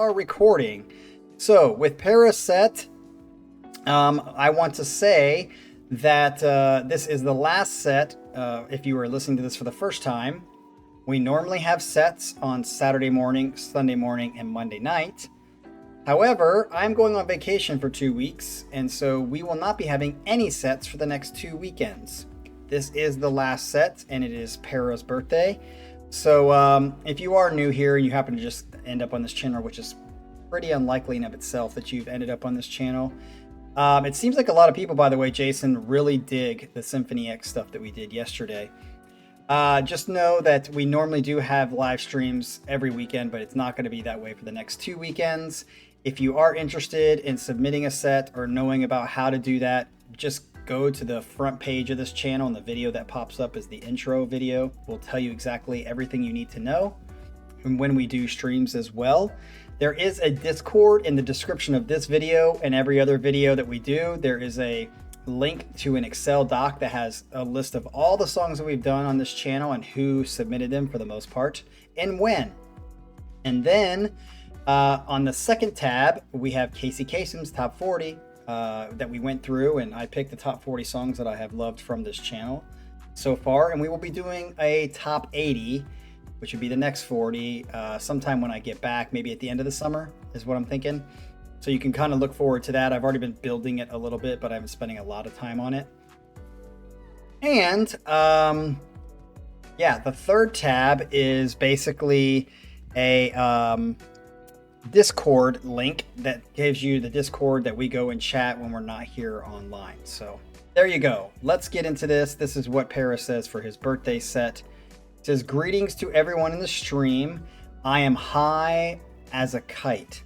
are recording. So with Paris set, I want to say that this is the last set. If you are listening to this for the first time, we normally have sets on Saturday morning, Sunday morning, and Monday night. However, I'm going on vacation for 2 weeks, and so we will not be having any sets for the next 2 weekends. This is the last set, and it is Para's birthday. So if you are new here and you happen to just end up on this channel, which is pretty unlikely in of itself that you've ended up on this channel, it seems like a lot of people, by the way, Jason, really dig the Symphony X stuff that we did yesterday. Just know that we normally do have live streams every weekend, but it's not going to be that way for the next 2 weekends. If you are interested in submitting a set or knowing about how to do that, just go to the front page of this channel, and the video that pops up is the intro video. We'll tell you exactly everything you need to know, and when we do streams as well. There is a Discord in the description of this video and every other video that we do. There is a link to an Excel doc that has a list of all the songs that we've done on this channel and who submitted them for the most part and when. And then on the second tab, we have Casey Kasem's Top 40 that we went through, and I picked the top 40 songs that I have loved from this channel so far. And we will be doing a top 80, which would be the next 40, sometime when I get back, maybe at the end of the summer is what I'm thinking. So you can kind of look forward to that. I've already been building it a little bit, but I've been spending a lot of time on it. And yeah, the third tab is basically a Discord link that gives you the Discord that we go and chat when we're not here online. So there you go. Let's get into this. This is what Paris says for his birthday set. It says, greetings to everyone in the stream. I am high as a kite.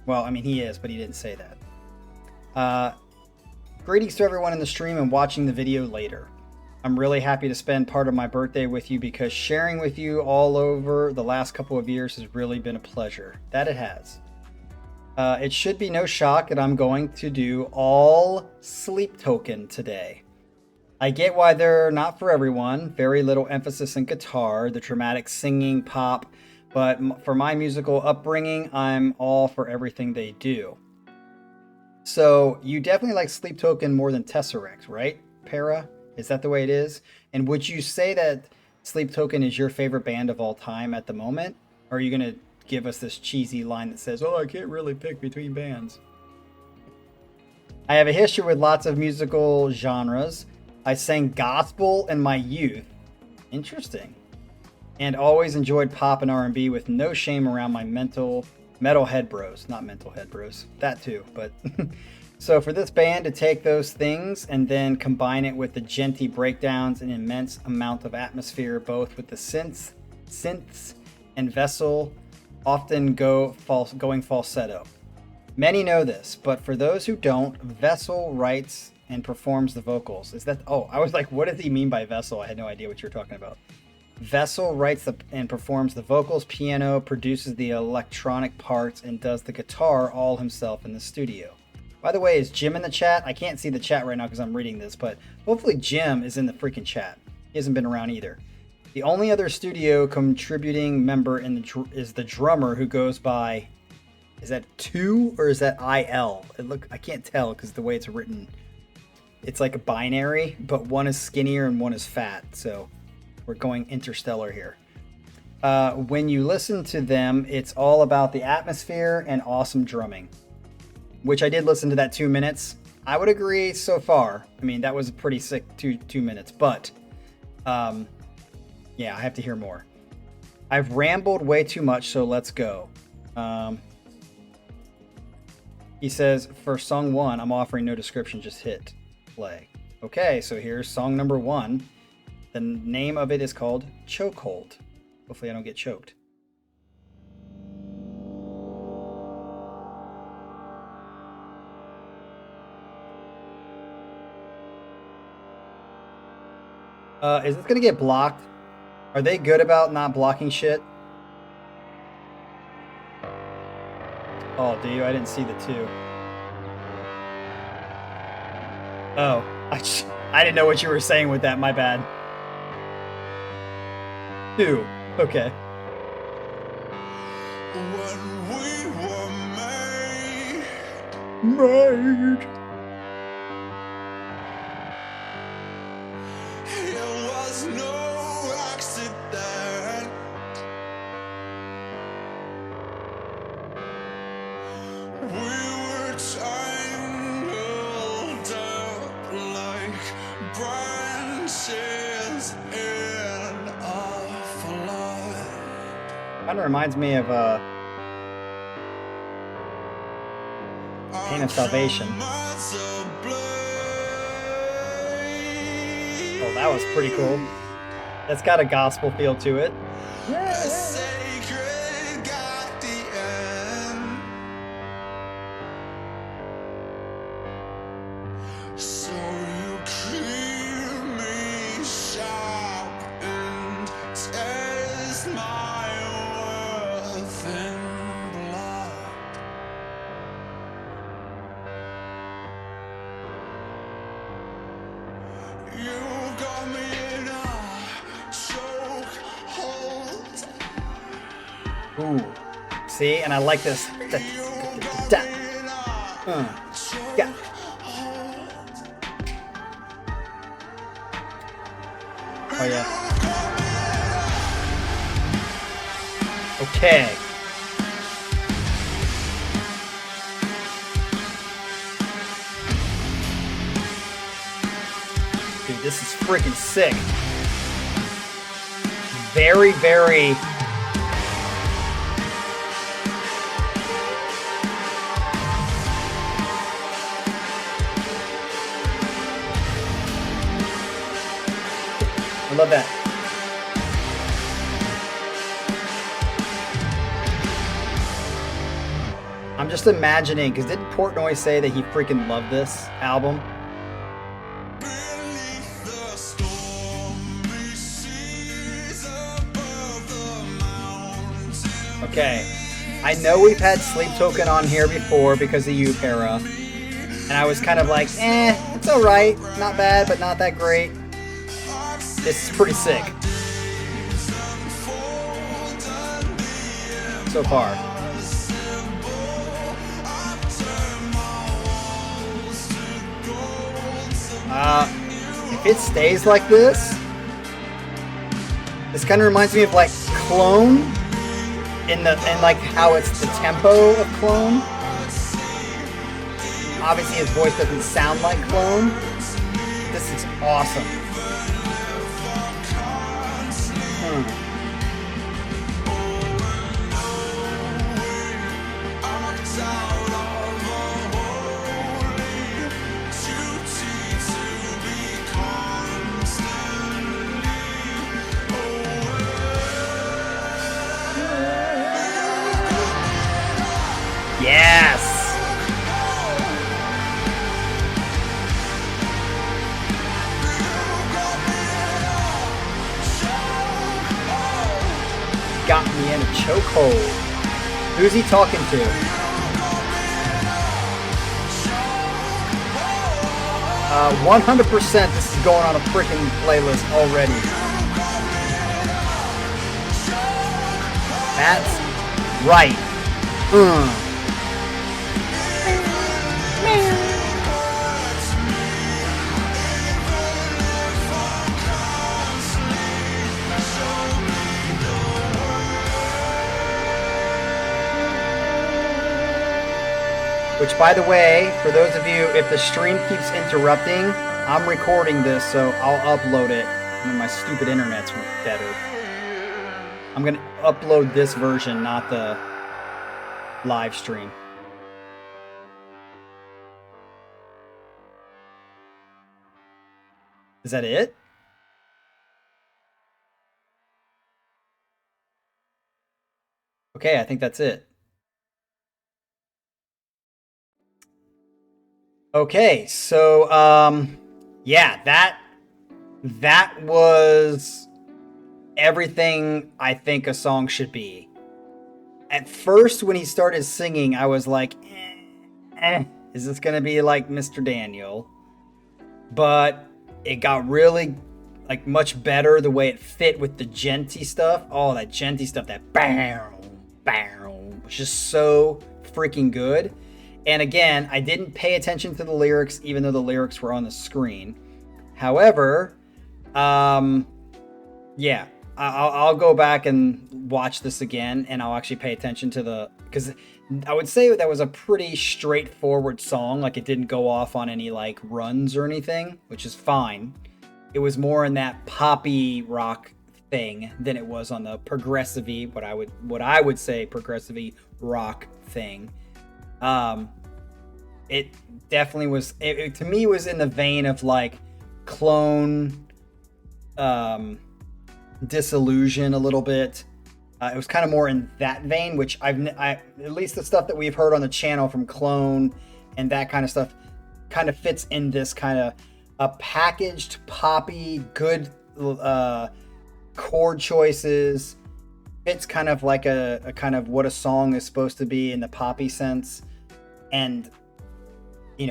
Well, I mean, he is, but he didn't say that. Greetings to everyone in the stream and watching the video later. I'm really happy to spend part of my birthday with you because sharing with you all over the last couple of years has really been a pleasure. That it has. It should be no shock that I'm going to do all Sleep Token today. I get why they're not for everyone. Very little emphasis in guitar, the dramatic singing, pop. But for my musical upbringing, I'm all for everything they do. So you definitely like Sleep Token more than Tesseract, right, Para? Is that the way it is? And would you say that Sleep Token is your favorite band of all time at the moment? Or are you going to give us this cheesy line that says, oh, I can't really pick between bands? I have a history with lots of musical genres. I sang gospel in my youth. Interesting. And always enjoyed pop and R&B with no shame around my metalhead bros. Not mental head bros. That too, but... So for this band to take those things and then combine it with the genty breakdowns and immense amount of atmosphere, both with the synths and Vessel often going falsetto. Many know this, but for those who don't, Vessel writes and performs the vocals. Is that... Oh, I was like, what does he mean by Vessel? I had no idea what you were talking about. Vessel writes and performs the vocals, piano, produces the electronic parts, and does the guitar all himself in the studio. By the way, is Jim in the chat? I can't see the chat right now because I'm reading this, but hopefully Jim is in the freaking chat. He hasn't been around either. The only other studio contributing member is the drummer who goes by, is that 2 or is that IL? I can't tell because the way it's written, it's like a binary, but one is skinnier and one is fat. So we're going interstellar here. When you listen to them, it's all about the atmosphere and awesome drumming. Which I did listen to that 2 minutes. I would agree so far. I mean, that was a pretty sick two minutes, but yeah, I have to hear more. I've rambled way too much, so let's go. He says, for song 1, I'm offering no description, just hit play. Okay, so here's song number 1. The name of it is called Chokehold. Hopefully I don't get choked. Is this gonna get blocked? Are they good about not blocking shit? Oh, do you? I didn't see the 2. Oh, I didn't know what you were saying with that. My bad. 2. Okay. When we Made. It was no accident. We were tangled up like branches in a flood. Kind of reminds me of Pain of Salvation. Oh, that was pretty cool. That's got a gospel feel to it. So you keep me sharp and taste my worth in blood. You got me in a chokehold. Ooh. See, and I like this. Yeah. Oh yeah. Okay. Dude, this is freaking sick. Very, very... I love that. I'm just imagining, because didn't Portnoy say that he freaking loved this album? Okay. I know we've had Sleep Token on here before because of you, Para. And I was kind of like, it's alright. Not bad, but not that great. This is pretty sick. So far. If it stays like this kind of reminds me of like Clone in like how it's the tempo of Clone. Obviously his voice doesn't sound like Clone. This is awesome. Yes! Got me in a chokehold. Who's he talking to? 100% this is going on a freaking playlist already. That's right. Which, by the way, for those of you, if the stream keeps interrupting, I'm recording this, so I'll upload it when my stupid internet's better. I'm going to upload this version, not the live stream. Is that it? Okay, I think that's it. Okay, so yeah, that was everything I think a song should be. At first, when he started singing, I was like, is this gonna be like Mr. Daniel? But it got really like much better the way it fit with the genty stuff. Oh, that genty stuff, that bow, was just so freaking good. And again, I didn't pay attention to the lyrics, even though the lyrics were on the screen. However, yeah, I'll go back and watch this again, and I'll actually pay attention to because I would say that was a pretty straightforward song. Like, it didn't go off on any like runs or anything, which is fine. It was more in that poppy rock thing than it was on the progressive-y, what I would say progressive-y rock thing. It definitely was. It to me was in the vein of like Clone, Disillusion a little bit. It was kind of more in that vein, which at least the stuff that we've heard on the channel from Clone and that kind of stuff kind of fits in this kind of a packaged poppy, good chord choices. It's kind of like a kind of what a song is supposed to be in the poppy sense, and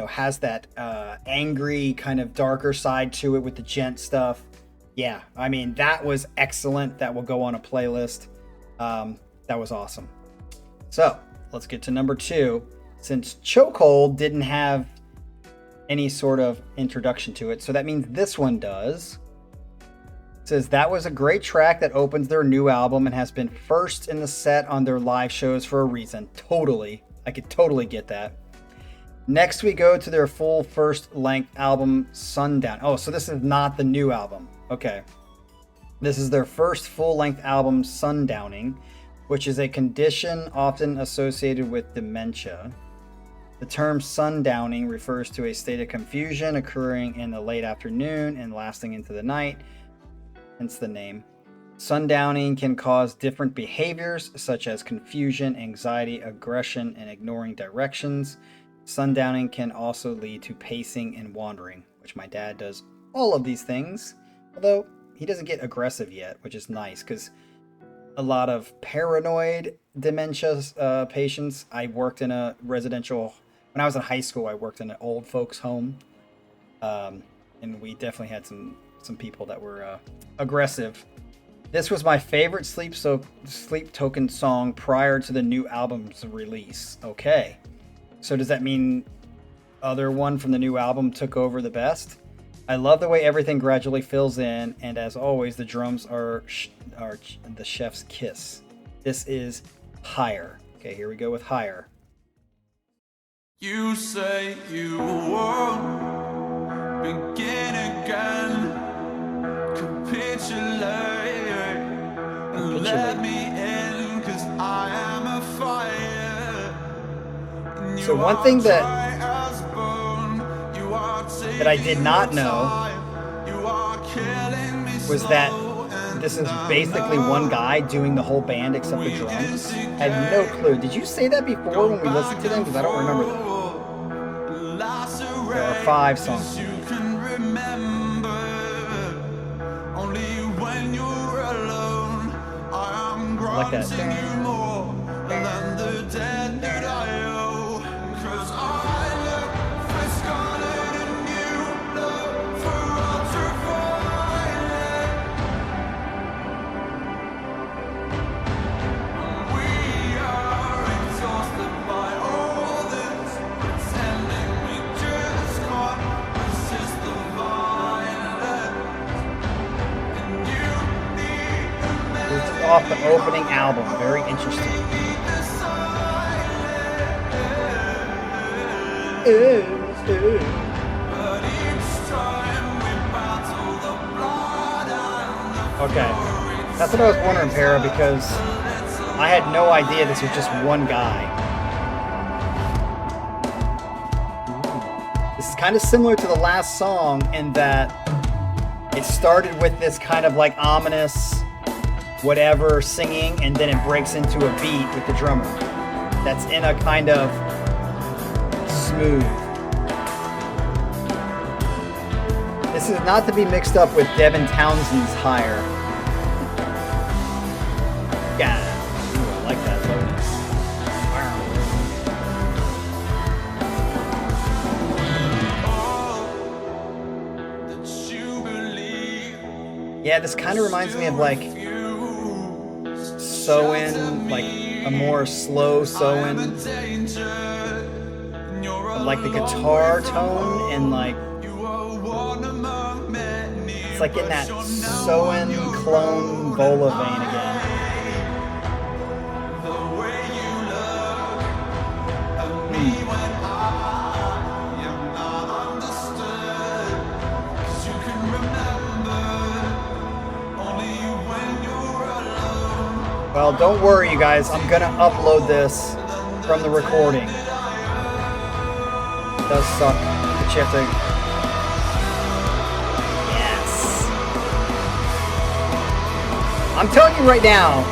has that angry kind of darker side to it with the gent stuff. Yeah, I mean, that was excellent. That will go on a playlist. That was awesome. So let's get to number 2. Since Chokehold didn't have any sort of introduction to it, so that means this one does. It says, that was a great track that opens their new album and has been first in the set on their live shows for a reason. Totally. I could totally get that. Next, we go to their full first-length album, Sundown. Oh, so this is not the new album. Okay. This is their first full-length album, Sundowning, which is a condition often associated with dementia. The term sundowning refers to a state of confusion occurring in the late afternoon and lasting into the night, hence the name. Sundowning can cause different behaviors, such as confusion, anxiety, aggression, and ignoring directions. Sundowning can also lead to pacing and wandering, which my dad does all of these things, although he doesn't get aggressive yet, which is nice, because a lot of paranoid dementia patients, I worked in a residential, when I was in high school, I worked in an old folks home, and we definitely had some people that were aggressive. This was my favorite Sleep Token song prior to the new album's release. Okay. So does that mean other one from the new album took over the best? I love the way everything gradually fills in, and as always, the drums are the chef's kiss. This is Higher. Okay, here we go with Higher. You say you won't begin again. Capitulate and let me in, 'cause I am a fire. So one thing that I did not know was that this is basically one guy doing the whole band except the drums. I had no clue.Id you say that before when we listened to them? Because I don't remember that. There are 5 songs. I like that. Off the opening album. Very interesting. Okay. That's what I was wondering, Para, because I had no idea this was just one guy. This is kind of similar to the last song in that it started with this kind of like ominous whatever singing, and then it breaks into a beat with the drummer that's in a kind of smooth. This is not to be mixed up with Devin Townsend's Higher. Yeah, ooh, I like that lowness. Yeah, this kind of reminds me of like Soen, like a more slow Soen. like the guitar tone and like it's like in that Soen clone Vola vein again. Well, don't worry, you guys. I'm gonna upload this from the recording. It does suck, but you have to. Yes. I'm telling you right now.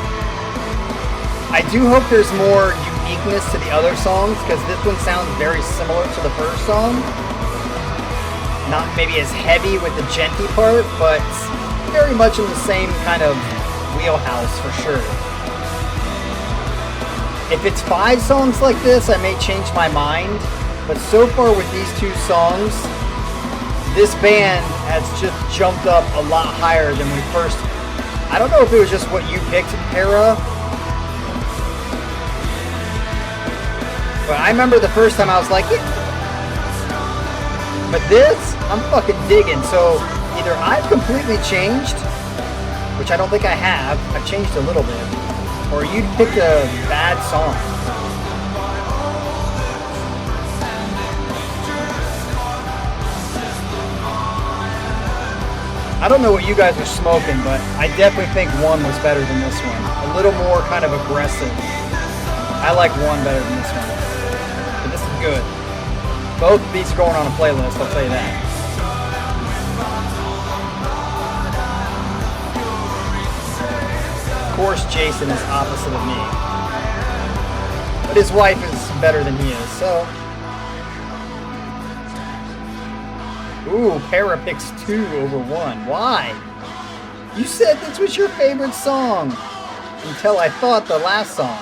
I do hope there's more uniqueness to the other songs because this one sounds very similar to the first song. Not maybe as heavy with the genty part, but very much in the same kind of wheelhouse for sure. If it's 5 songs like this, I may change my mind. But so far with these 2 songs, this band has just jumped up a lot higher than we first. I don't know if it was just what you picked, Para. But I remember the first time I was like, yeah. But this, I'm fucking digging. So either I've completely changed, which I don't think I have. I've changed a little bit. Or you picked a bad song. I don't know what you guys are smoking, but I definitely think 1 was better than this one. A little more kind of aggressive. I like 1 better than this one. But this is good. Both beats are going on a playlist, I'll tell you that. Of course, Jason is opposite of me. But his wife is better than he is, so. Ooh, Para picks 2 over 1. Why? You said this was your favorite song. Until I thought the last song.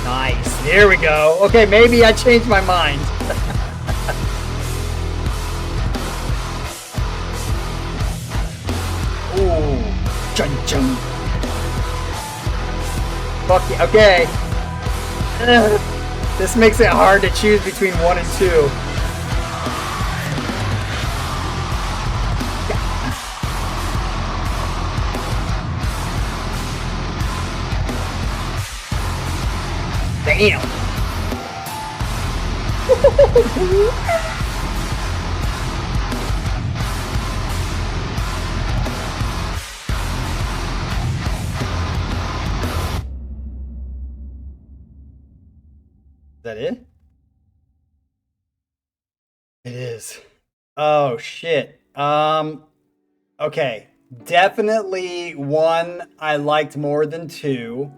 Nice. Here we go. Okay, maybe I changed my mind. Ooh. Chun chun. Fuck yeah. Okay. This makes it hard to choose between 1 and 2. Damn. Is that it? It is. Oh shit. Okay. Definitely 1 I liked more than 2.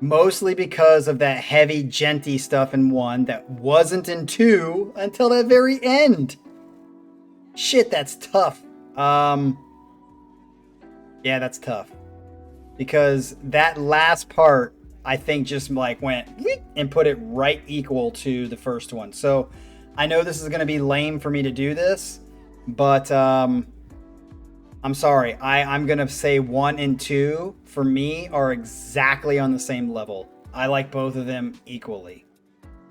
Mostly because of that heavy, genty stuff in 1 that wasn't in 2 until the very end. Shit, that's tough. Yeah, that's tough. Because that last part, I think just like went and put it right equal to the first one. So I know this is going to be lame for me to do this, but I'm sorry. I'm going to say 1 and 2 for me are exactly on the same level. I like both of them equally.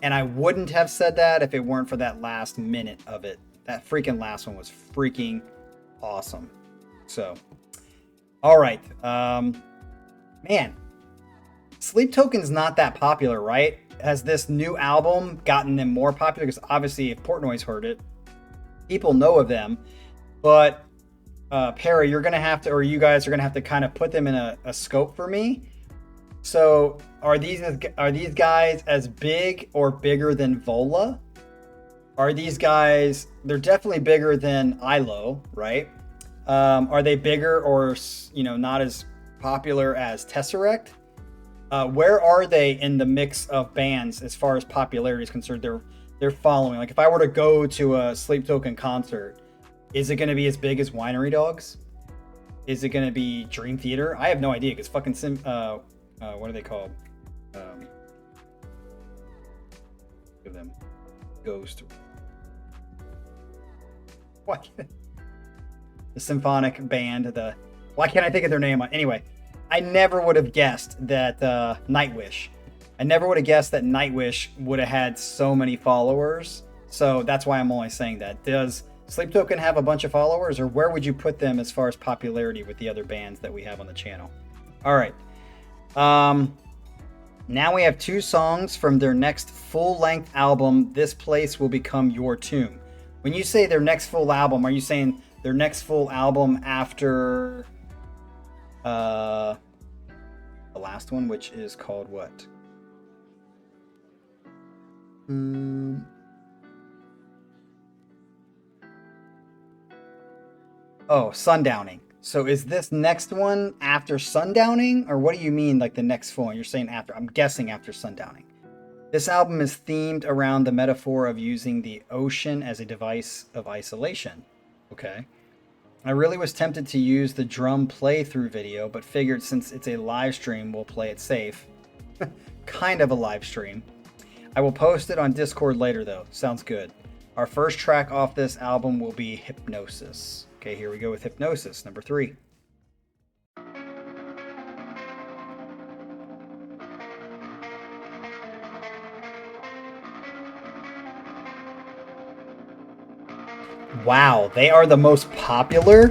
And I wouldn't have said that if it weren't for that last minute of it. That freaking last one was freaking awesome. So, all right. Man, Sleep Token's not that popular, right? Has this new album gotten them more popular? Because obviously if Portnoy's heard it, people know of them. But Para, you're gonna have to, or you guys are gonna have to kind of put them in a scope for me. So are these guys as big or bigger than Vola? Are these guys? They're definitely bigger than ILO, right? Are they bigger or not as popular as Tesseract? Where are they in the mix of bands as far as popularity is concerned? They're following. Like if I were to go to a Sleep Token concert, is it going to be as big as Winery Dogs? Is it going to be Dream Theater? I have no idea because fucking what are they called? Give them Ghost. What? The symphonic band. Why can't I think of their name? Anyway, I never would have guessed that Nightwish I never would have guessed that Nightwish would have had so many followers. So that's why I'm only saying that. Does Sleep Token have a bunch of followers, or where would you put them as far as popularity with the other bands that we have on the channel? All right. Now we have 2 songs from their next full-length album, This Place Will Become Your Tomb. When you say their next full album, are you saying their next full album after the last one, which is called what? Oh, Sundowning. So is this next one after Sundowning, or what do you mean, like the next full one? You're saying after. I'm guessing after Sundowning. This album is themed around the metaphor of using the ocean as a device of isolation. Okay. I really was tempted to use the drum playthrough video, but figured since it's a live stream, we'll play it safe. Kind of a live stream. I will post it on Discord later, though. Sounds good. Our first track off this album will be Hypnosis. Okay, here we go with Hypnosis, number 3. Wow, they are the most popular?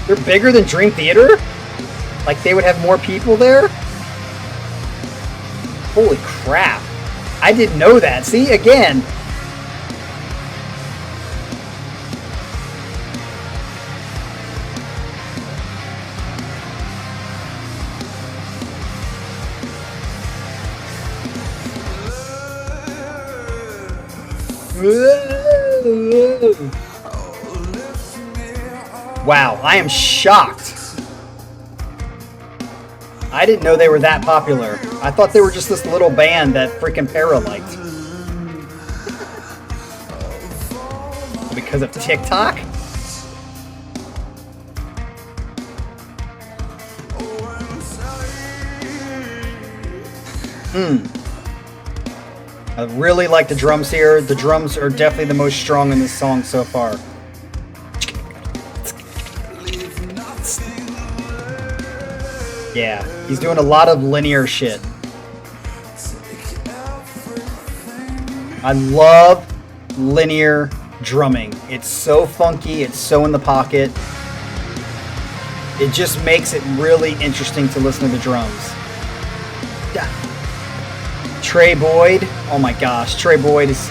They're bigger than Dream Theater? Like they would have more people there? Holy crap. I didn't know that. See, again. Wow, I am shocked. I didn't know they were that popular. I thought they were just this little band that freaking Para liked. Because of TikTok? I really like the drums here. The drums are definitely the most strong in this song so far. Yeah, he's doing a lot of linear shit. I love linear drumming. It's so funky, it's so in the pocket. It just makes it really interesting to listen to the drums. Trey Boyd, oh my gosh, Trey Boyd is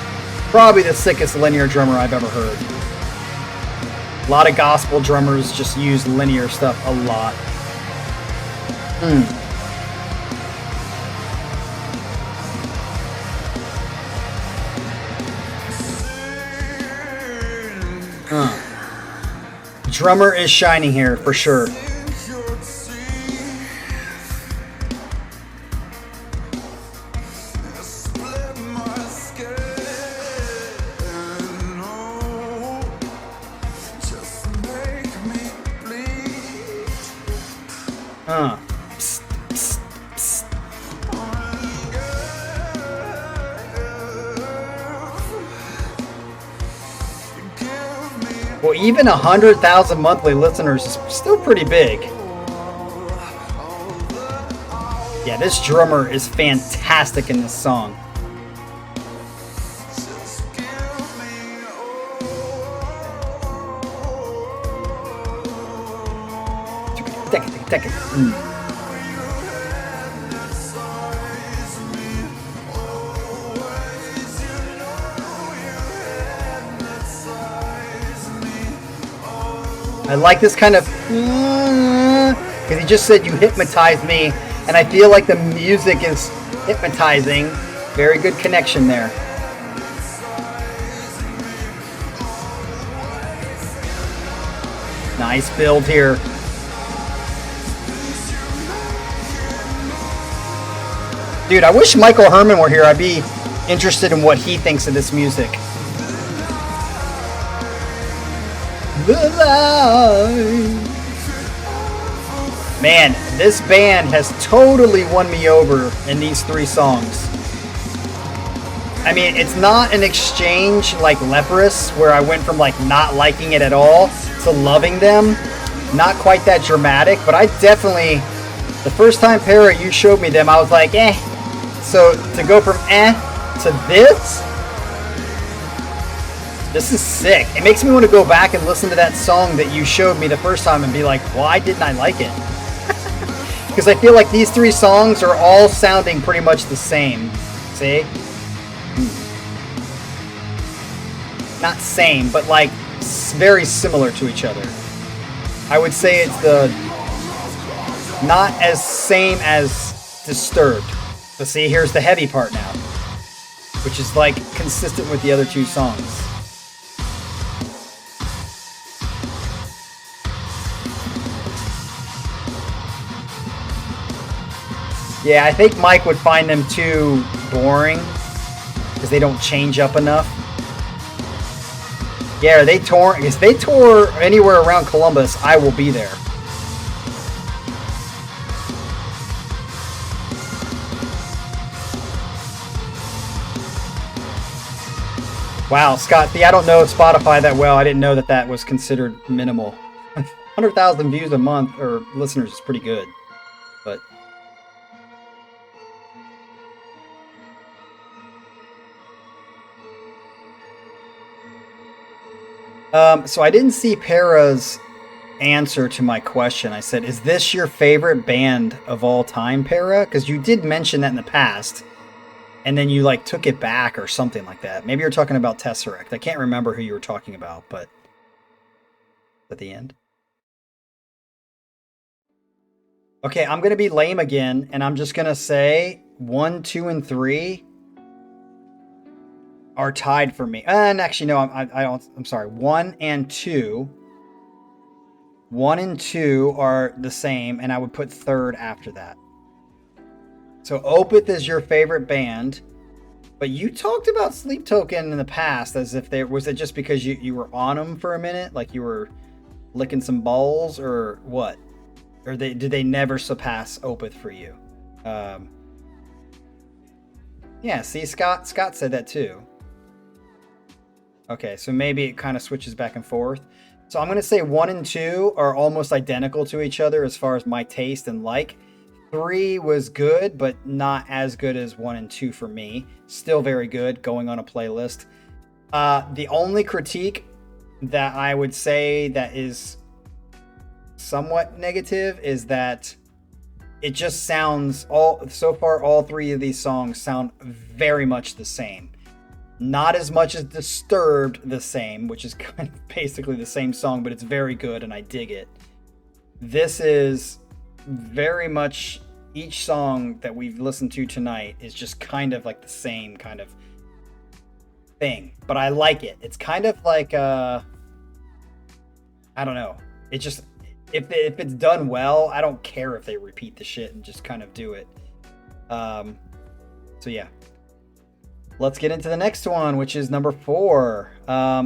probably the sickest linear drummer I've ever heard. A lot of gospel drummers just use linear stuff a lot. Drummer is shining here for sure. Psst, psst, psst. Well, even 100,000 monthly listeners is still pretty big. Yeah, this drummer is fantastic in this song. I like this kind of, because he just said you hypnotized me, and I feel like the music is hypnotizing. Very good connection there. Nice build here. Dude, I wish Michael Herman were here. I'd be interested in what he thinks of this music. Man, this band has totally won me over in these 3 songs. I mean, it's not an exchange like Leprous, where I went from like not liking it at all to loving them. Not quite that dramatic, but I definitely The first time, Para, you showed me them, I was like, eh. So to go from eh to this is sick. It makes me want to go back and listen to that song that you showed me the first time and be like, why didn't I like it? Because I feel like these three songs are all sounding pretty much the same. See? Not same, but like very similar to each other. I would say it's the not as same as Disturbed. But see, here's the heavy part now, which is like consistent with the other two songs. Yeah, I think Mike would find them too boring because they don't change up enough. Yeah, if they tour anywhere around Columbus, I will be there. Wow, Scott, see, I don't know Spotify that well. I didn't know that was considered minimal. 100,000 views a month, or listeners, is pretty good. But so I didn't see Para's answer to my question. I said, is this your favorite band of all time, Para? Because you did mention that in the past, and then you like took it back or something like that. Maybe you're talking about Tesseract. I can't remember who you were talking about, but at the end. Okay, I'm going to be lame again, and I'm just going to say 1, 2, and 3 are tied for me. And actually, no, I'm sorry. 1 and 2. 1 and 2 are the same, and I would put third after that. So Opeth is your favorite band, but you talked about Sleep Token in the past as if was it just because you were on them for a minute, like you were licking some balls, or what? Or did they never surpass Opeth for you? Yeah, see, Scott said that too. Okay, so maybe it kind of switches back and forth. So I'm going to say 1 and 2 are almost identical to each other as far as my taste and like. 3 was good, but not as good as 1 and 2 for me. Still very good, going on a playlist. The only critique that I would say that is somewhat negative is that it just sounds all 3 of these songs sound very much the same. Not as much as Disturbed the same, which is kind of basically the same song, but it's very good and I dig it. This is very much, each song that we've listened to tonight is just kind of like the same kind of thing, but I like it. It's kind of like I don't know. It just, if it's done well, I don't care if they repeat the shit and just kind of do it. So yeah. Let's get into the next one, which is number 4.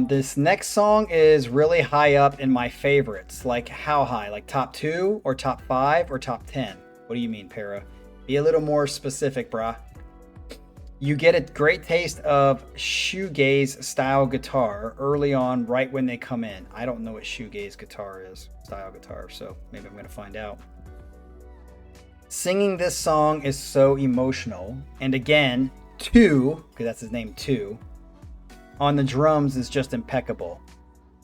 This next song is really high up in my favorites. Like how high? Like top 2 or top 5 or top 10? What do you mean, Para? Be a little more specific, brah. You get a great taste of shoegaze style guitar early on, right when they come in. I don't know what shoegaze guitar is, style guitar, so maybe I'm going to find out. Singing this song is so emotional, and again, 2, because that's his name, 2, on the drums is just impeccable.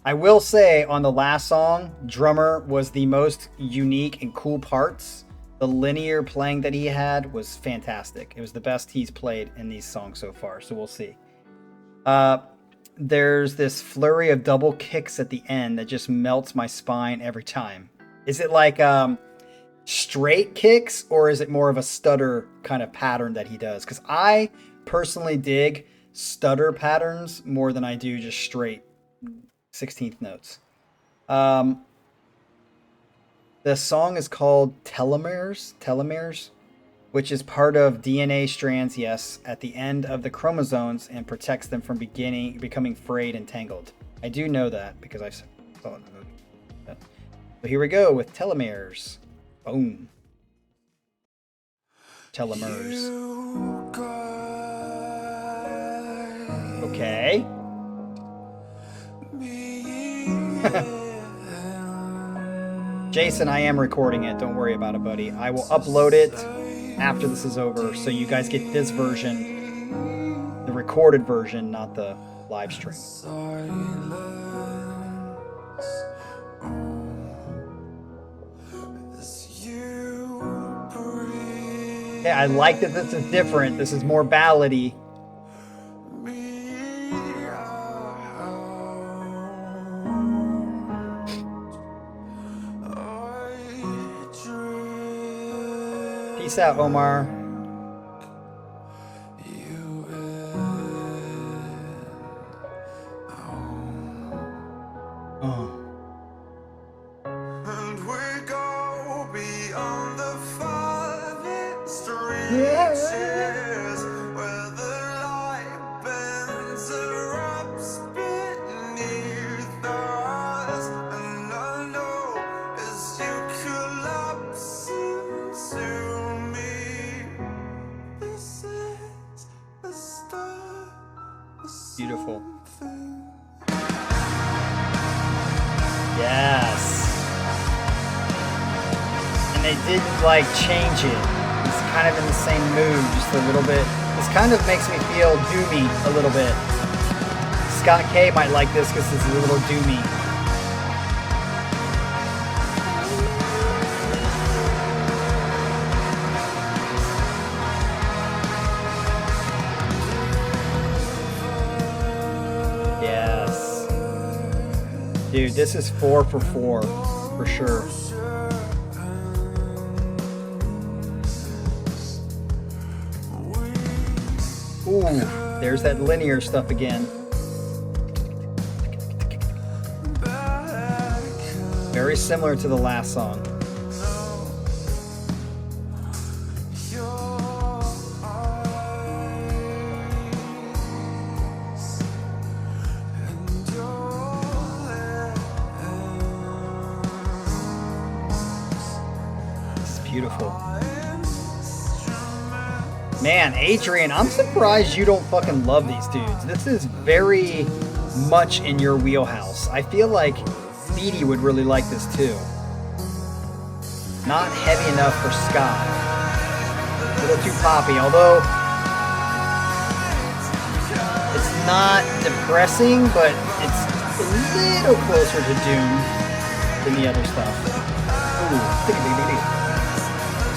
I will say on the last song, drummer was the most unique and cool parts. The linear playing that he had was fantastic. It was the best he's played in these songs so far, so we'll see. There's this flurry of double kicks at the end that just melts my spine every time. Is it like straight kicks, or is it more of a stutter kind of pattern that he does? Because I personally dig stutter patterns more than I do just straight 16th notes. The song is called Telomeres, which is part of DNA strands, yes, at the end of the chromosomes and protects them from becoming frayed and tangled. I do know that because I saw it in the movie. So here we go with Telomeres. Boom. Telomeres. Okay. Jason, I am recording it. Don't worry about it, buddy. I will upload it after this is over, so you guys get this version, the recorded version, not the live stream. Yeah, I like that this is different. This is more ballady. Peace out, Omar. Oh. And we go beyond the farthest reaches, where the light bends erupts beneath us. And I know as you collapse into me, this is the start of Beautiful. something. Yes. And they didn't like change it. It's kind of in the same mood, just a little bit. This kind of makes me feel doomy a little bit. Scott K might like this because it's a little doomy. Yes. Dude, this is 4 for 4 for sure. Ooh, there's that linear stuff again. Very similar to the last song. Beautiful. Man, Adrian, I'm surprised you don't fucking love these dudes. This is very much in your wheelhouse. I feel like Speedy would really like this too. Not heavy enough for Scott. A little too poppy, although it's not depressing, but it's a little closer to Doom than the other stuff. Ooh,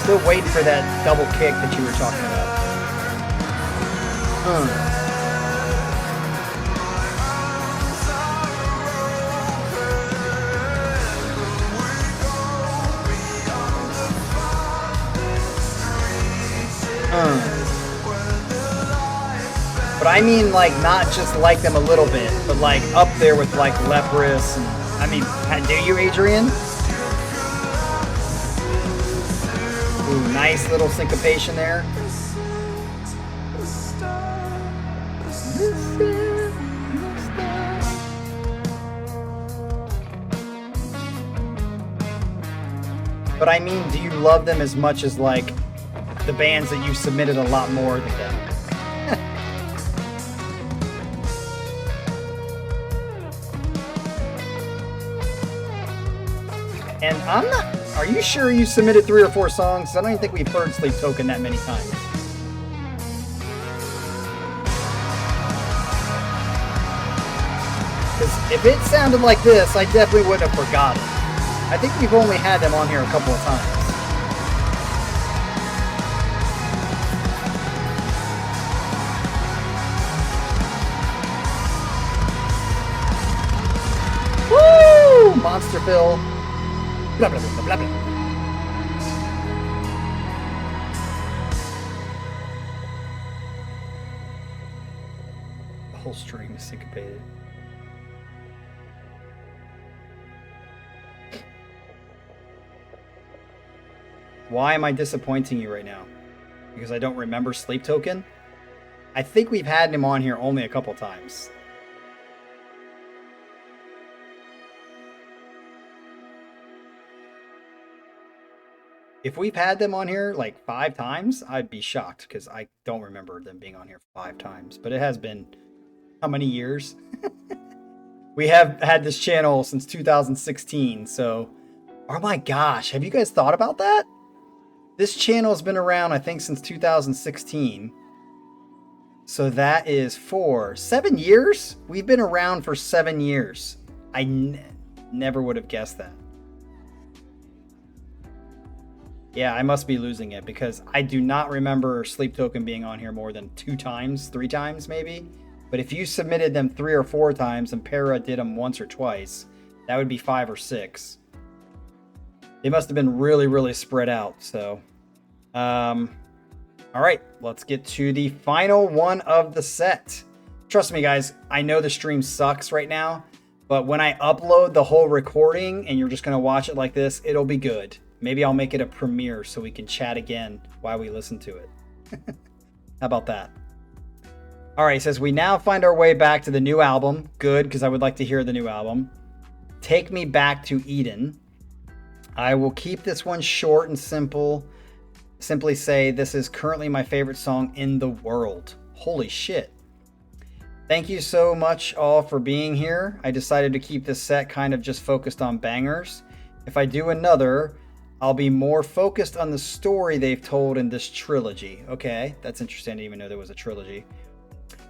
still waiting for that double kick that you were talking about. But I mean, like, not just like them a little bit, but like up there with like Leprous. And, I mean, do you, Adrian? Ooh, nice little syncopation there. But I mean, do you love them as much as like the bands that you submitted a lot more than them? And I'm not... Are you sure you submitted 3 or 4 songs? I don't even think we've heard Sleep Token that many times. Because if it sounded like this, I definitely wouldn't have forgotten. I think we've only had them on here a couple of times. Woo! Monster Phil. Blah, blah, blah, blah, blah. The whole string is syncopated. Why am I disappointing you right now? Because I don't remember Sleep Token? I think we've had him on here only a couple times. If we've had them on here like 5 times, I'd be shocked because I don't remember them being on here 5 times. But it has been how many years? We have had this channel since 2016, so Oh my gosh, have you guys thought about that? This channel has been around, I think, since 2016. So that is 7 years? We've been around for 7 years. I never would have guessed that. Yeah, I must be losing it because I do not remember Sleep Token being on here more than 2 times, 3 times maybe. But if you submitted them 3 or 4 times and Para did them once or twice, that would be 5 or 6. They must have been really, really spread out. So, all right, let's get to the final one of the set. Trust me, guys, I know the stream sucks right now, but when I upload the whole recording and you're just going to watch it like this, it'll be good. Maybe I'll make it a premiere so we can chat again while we listen to it. How about that? All right, it says we now find our way back to the new album. Good, because I would like to hear the new album. Take Me Back to Eden. I will keep this one short and simple. Simply say this is currently my favorite song in the world. Holy shit. Thank you so much all for being here. I decided to keep this set kind of just focused on bangers. If I do another, I'll be more focused on the story they've told in this trilogy. Okay, that's interesting. I didn't even know there was a trilogy.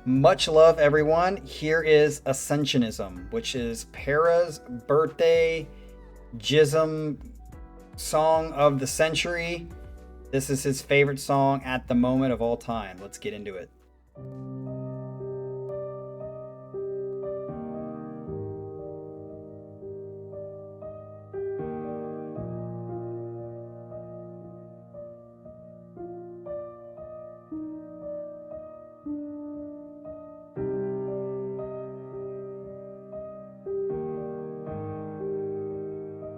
Much love, everyone. Here is Ascensionism, which is Para's birthday jism song of the century. This is his favorite song at the moment of all time. Let's get into it.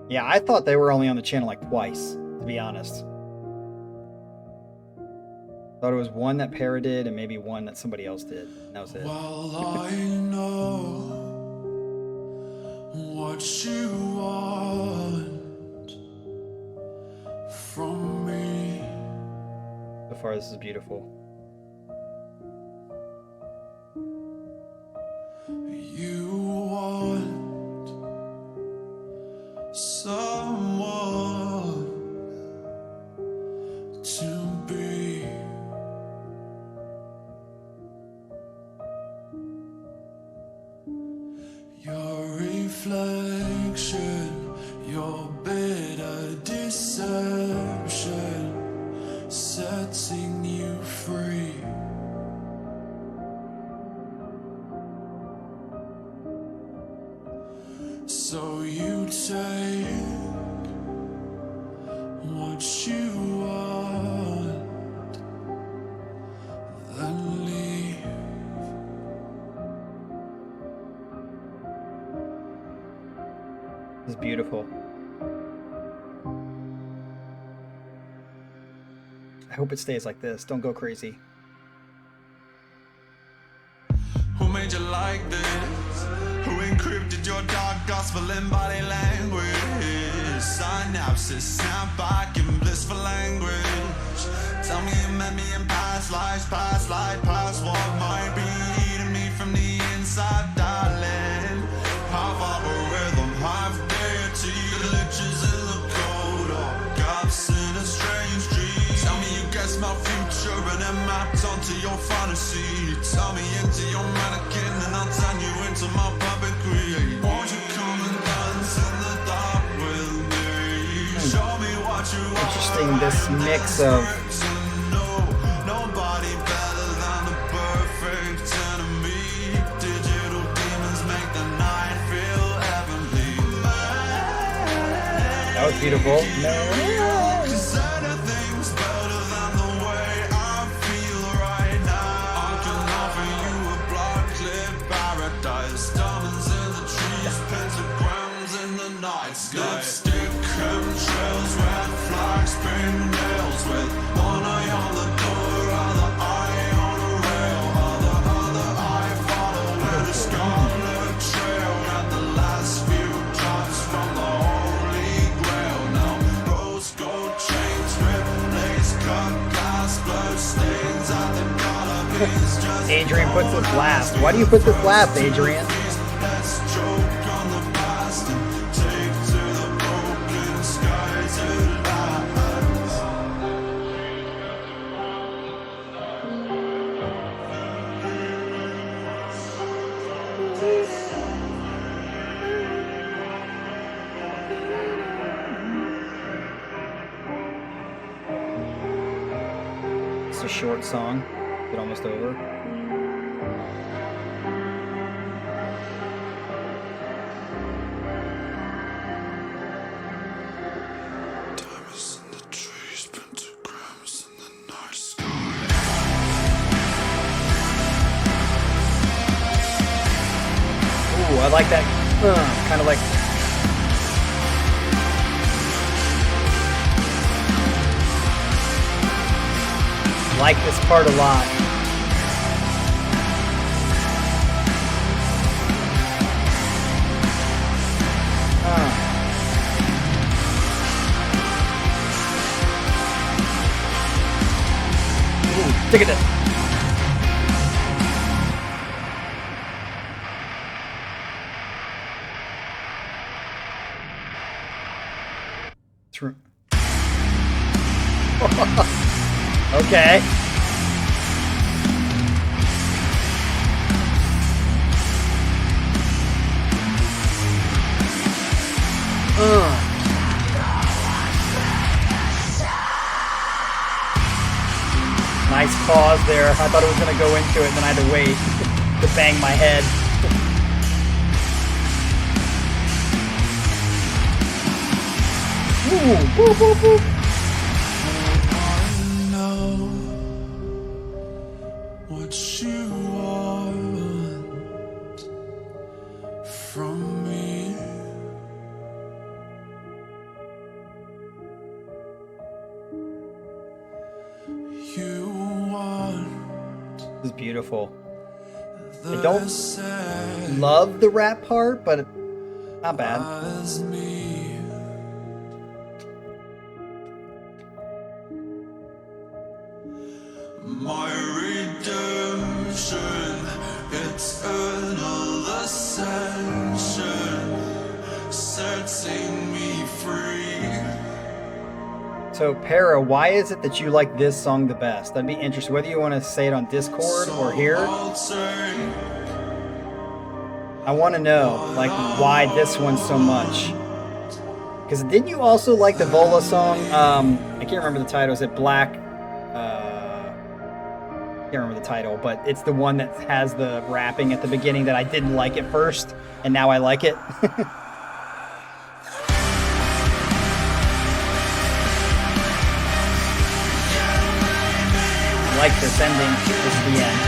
Yeah, I thought they were only on the channel like twice, to be honest. Thought it was one that Para did and maybe one that somebody else did. That was it. Well, I know what you want from me. So far, this is beautiful. You want someone to be. Your reflection, your bitter deception, setting you free. So you take what you want, then leave. This is beautiful. I hope it stays like this. Don't go crazy. Who made you like this? Who encrypted your dark gospel in body language? Synapses snap back in blissful language. Tell me you met me in past lives, past life, past what might be eating me from the inside, darling. Half algorithm, half deity, glitches in the code, or gaps in a strange dream. Tell me you guessed my future and it mapped onto your fantasy. Tell me into your mannequin and I'll turn you into my puppetry. Won't you come and dance in the dark with me? Show me what you are. Interesting, this mix of Nobody better than the perfect enemy. Digital demons make the night feel heavenly. that was beautiful. Cause anything's better than the way I feel right now. I can offer you a blood clip paradise. Diamonds in the trees, pentagrams in the night sky. Lipstick, chemtrails, red flags, pink nails. With one eye on the door, other eye on a rail. Other eye follow where the scarlet trail. Got the last few drops from the holy grail. Now rose gold chains, rip lace, cut glass, blood stains at the colonies. Just Adrian puts this last. Why do you put this last, Adrian? let's joke on the past and take to the broken short song. It's almost over. Diamonds in the trees, pentagrams in the night sky. Ooh, I like that. Kind of like. Like this part a lot. Ooh, dig it. True. Okay. Nice pause there. I thought it was going to go into it, and then I had to wait to bang my head. Ooh, boop, boop, boop. I know what you want from me. You want This is beautiful. I the don't same love the rap part, but not bad. as me. My redemption, eternal ascension, setting me free. So, Para, why is it that you like this song the best? That'd be interesting. Whether you want to say it on Discord or here, I want to know, like, why this one so much. Because didn't you also like the Vola song? I can't remember the title. Is it Black? I can't remember the title, but it's the one that has the rapping at the beginning that I didn't like at first, and now I like it. I like this ending. This is the end.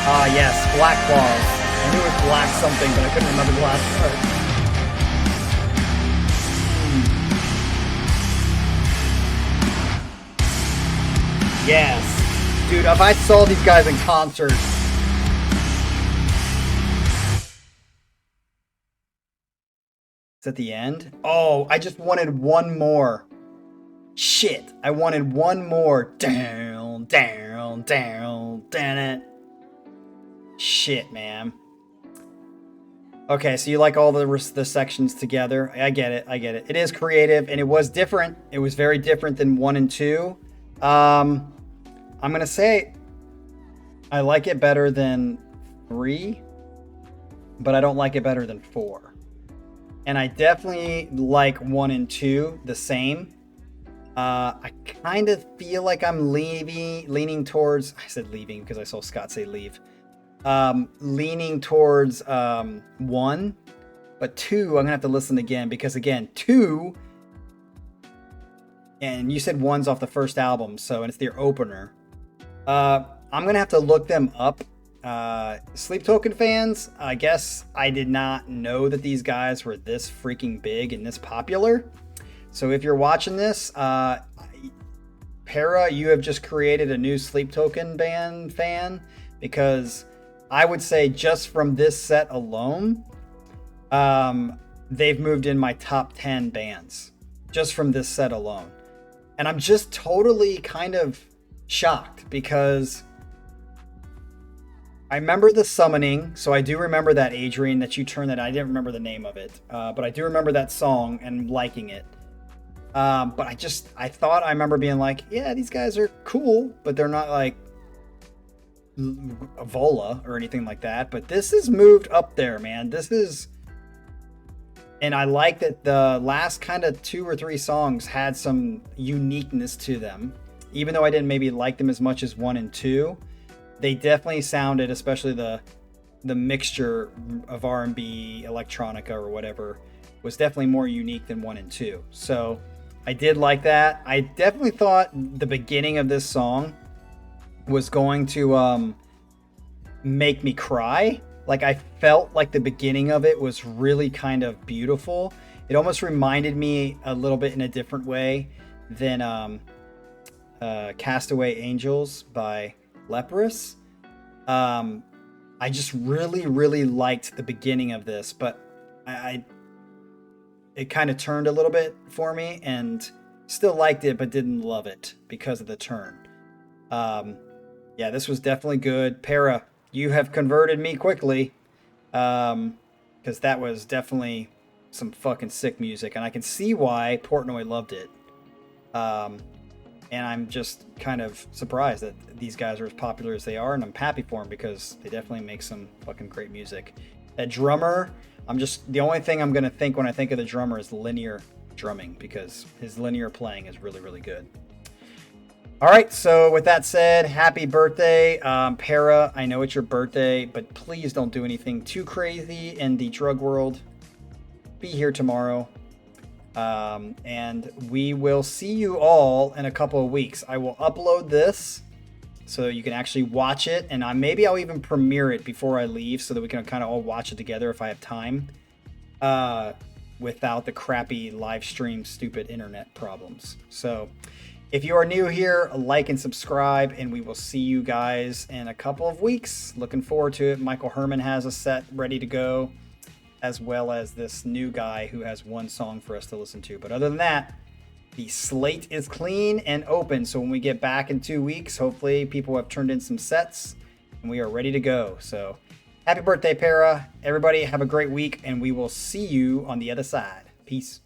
Ah, yes, Black Claws. I knew it was Black something, but I couldn't remember the last part. Yes. Dude, if I saw these guys in concert. Is that the end? Oh, I just wanted one more. Shit. I wanted one more. Down, down, down, down it. Shit, man. Okay, so you like all the sections together. I get it. I get it. It is creative, and it was different. It was very different than 1 and 2. I'm going to say I like it better than 3, but I don't like it better than 4. And I definitely like 1 and 2 the same. I kind of feel like I'm leaning towards... I said leaving because I saw Scott say leave. Leaning towards 1, but 2 I'm gonna have to listen again, because again 2, and you said 1's off the first album, so, and it's their opener. I'm gonna have to look them up. Sleep Token fans, I guess I did not know that these guys were this freaking big and this popular. So if you're watching this, Para, you have just created a new Sleep Token band fan, because I would say just from this set alone, they've moved in my top 10 bands just from this set alone. And I'm just totally kind of shocked, because I remember the Summoning. So I do remember that, Adrian, that you turned that. I didn't remember the name of it, but I do remember that song and liking it. But I thought I remember being like, yeah, these guys are cool, but they're not like Vola or anything like that. But this has moved up there, man. And I like that the last kind of 2 or 3 songs had some uniqueness to them. Even though I didn't maybe like them as much as 1 and 2, they definitely sounded, especially the mixture of R&B, electronica, or whatever, was definitely more unique than 1 and 2. So I did like that. I definitely thought the beginning of this song was going to make me cry. Like, I felt like the beginning of it was really kind of beautiful. It almost reminded me a little bit in a different way than Castaway Angels by Leprous. I just really, really liked the beginning of this, but it kind of turned a little bit for me, and still liked it, but didn't love it because of the turn. Yeah, this was definitely good. Para, you have converted me quickly, because that was definitely some fucking sick music, and I can see why Portnoy loved it. And I'm just kind of surprised that these guys are as popular as they are, and I'm happy for them because they definitely make some fucking great music. That drummer, the only thing I'm going to think when I think of the drummer is linear drumming, because his linear playing is really, really good. All right, so with that said, happy birthday. Para, I know it's your birthday, but please don't do anything too crazy in the drug world. Be here tomorrow. And we will see you all in a couple of weeks. I will upload this so you can actually watch it, and maybe I'll even premiere it before I leave so that we can kind of all watch it together if I have time, without the crappy live stream stupid internet problems. So if you are new here, like and subscribe, and we will see you guys in a couple of weeks. Looking forward to it. Michael Herman has a set ready to go, as well as this new guy who has 1 song for us to listen to. But other than that, the slate is clean and open. So when we get back in 2 weeks, hopefully people have turned in some sets and we are ready to go. So happy birthday, Para. Everybody have a great week, and we will see you on the other side. Peace.